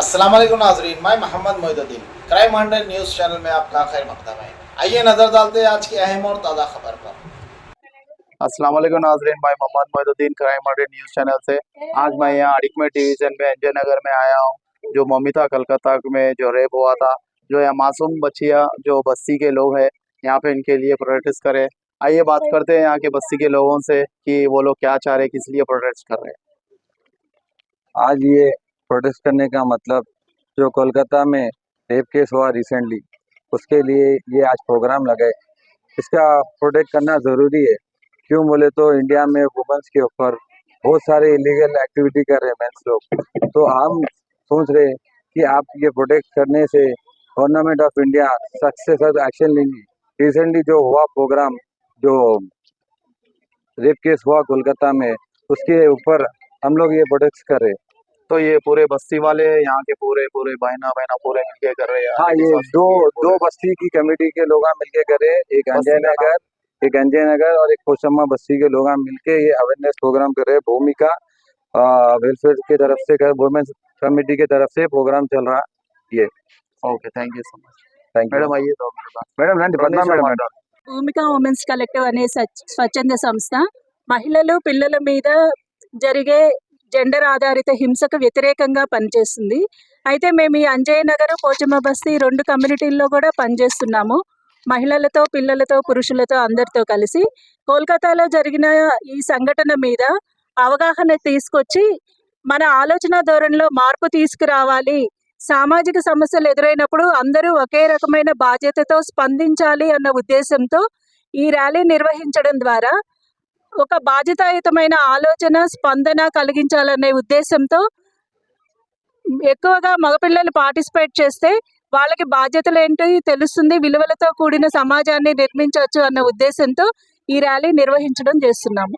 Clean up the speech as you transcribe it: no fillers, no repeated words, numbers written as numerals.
अस्सलाम वालेकुम नाज़रीन, मैं Mohammed Moinuddin crime hundred news channel में आपका खैर मकदम है। आइए नज़र डालते हैं आज की अहम और ताज़ा खबर पर। अस्सलाम वालेकुम नाज़रीन, मैं Mohammed Moinuddin crime hundred news channel से आज मैं यहाँ अडिकमेट डिवीज़न में एनजे नगर में आया हूँ। जो मोमिता कलकत्ता में जो रेप हुआ था, जो यहाँ मासूम बच्चियाँ जो बस्ती के लोग हैं यहाँ पे इनके लिए प्रोटेस्ट करें। आइए बात करते हैं यहाँ के बस्ती के लोगों से कि वो लोग क्या चाह रहे हैं, किस लिए प्रोटेस्ट कर रहे हैं। आज ये प्रोटेस्ट करने का मतलब जो कोलकाता में रेप केस हुआ रिसेंटली, उसके लिए ये आज प्रोग्राम लगाए। इसका प्रोटेक्ट करना ज़रूरी है। क्यों बोले तो इंडिया में वुमेन्स के ऊपर बहुत सारे इलीगल एक्टिविटी कर रहे हैं मेंस लोग। तो हम सोच रहे हैं कि आप ये प्रोटेक्ट करने से गवर्नमेंट ऑफ इंडिया सख्त से सख्त एक्शन लेंगी। रिसेंटली जो हुआ प्रोग्राम, जो रेप केस हुआ कोलकाता में, उसके ऊपर हम लोग ये प्रोटेस्ट कर रहे हैं। तो ये पूरे बस्ती वाले यहाँ के पूरे बहना पूरे मिलके कर रहे हैं। हाँ, ये दो बस्ती की कमेटी के लोग मिलके करे, एक अंजय नगर और एक कोशम्मा बस्ती के लोग मिलके ये अवेयरनेस प्रोग्राम कर रहे हैं। भूमिका वेलफेयर की तरफ से, वुमेन्स कमेटी की तरफ से प्रोग्राम चल रहा ये। Okay, thank you so much. Thank you madam అయ్యే తో మేడం రండి పద్మా మేడం. భూమిక ఉమెన్స్ కలెక్టివ్ అనే స్వచ్ఛంద సంస్థ మహిళలు పిల్లల మీద జరిగే జెండర్ ఆధారిత హింసకు వ్యతిరేకంగా పనిచేస్తుంది. అయితే మేము ఈ అంజయ్య నగర్, పోచమ్మ బస్తీ 2 కమ్యూనిటీల్లో కూడా పనిచేస్తున్నాము. మహిళలతో, పిల్లలతో, పురుషులతో అందరితో కలిసి కోల్కతాలో జరిగిన ఈ సంఘటన మీద అవగాహన తీసుకొచ్చి మన ఆలోచన ధోరణిలో మార్పు తీసుకురావాలి. సామాజిక సమస్యలు ఎదురైనప్పుడు అందరూ ఒకే రకమైన బాధ్యతతో స్పందించాలి అన్న ఉద్దేశంతో ఈ ర్యాలీ నిర్వహించడం ద్వారా ఒక బాధ్యతాయుతమైన ఆలోచన, స్పందన కలిగించాలనే ఉద్దేశంతో ఎక్కువగా మగపిల్లలు పార్టిసిపేట్ చేస్తే వాళ్ళకి బాధ్యతలు ఏంటో తెలుస్తుంది, విలువలతో కూడిన సమాజాన్ని నిర్మించవచ్చు అన్న ఉద్దేశంతో ఈ ర్యాలీ నిర్వహించడం చేస్తున్నాము.